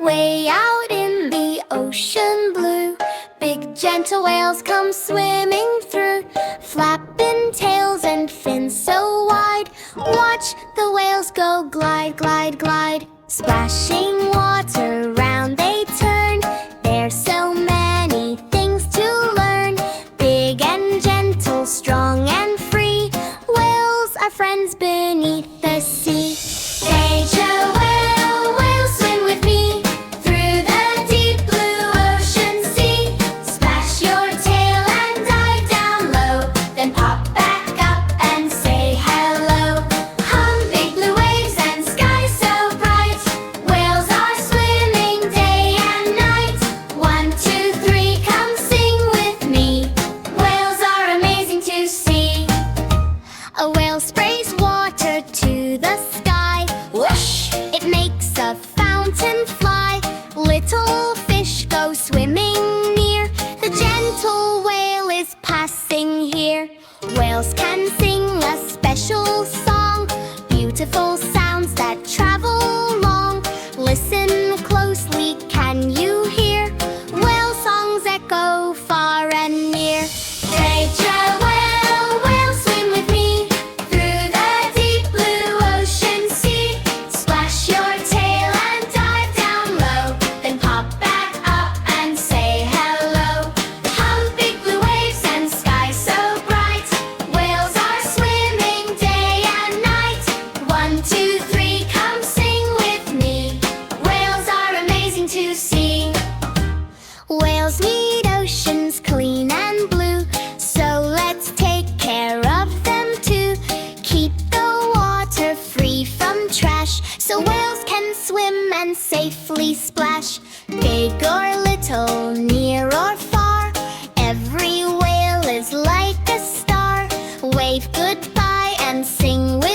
Way out in the ocean blue, big gentle whales come swimming through, flapping tails and fins so wide. Watch the whales go glide, glide, glide. Splashing water round they turn. There's so many things to learn. Big and gentle, strong and free, whales are friends beneath the sea. Teach a whale, whale, swim with me through the deep blue ocean sea. Splash your tail and dive down low, then pop back up and say hello. Hum big blue waves and sky so bright. Whales are swimming day and night. 1, 2, 3, come sing with me. Whales are amazing to see. A whale sprays water to the sky. Whoosh! It makes a fountain fly. Little fish go swimming near. The gentle whale is passing here. Whales can sing a special song, beautiful sounds that travel long. Listen closely, can you hear? Whale songs echo far and near. Teach a whale, whale, swim with me through the deep blue ocean sea. Splash your tail and dive down low, then pop back up and say hello. Hum big blue waves and sky so bright. Whales are swimming day and night. 1, 2, 3, come sing with me. Whales are amazing to see. Whales need oceans clean and blue, so let's take care of them too. Keep the water free from trash, so whales can swim and safely splash. Big or little, near or far, every whale is like a star. Wave goodbye and sing with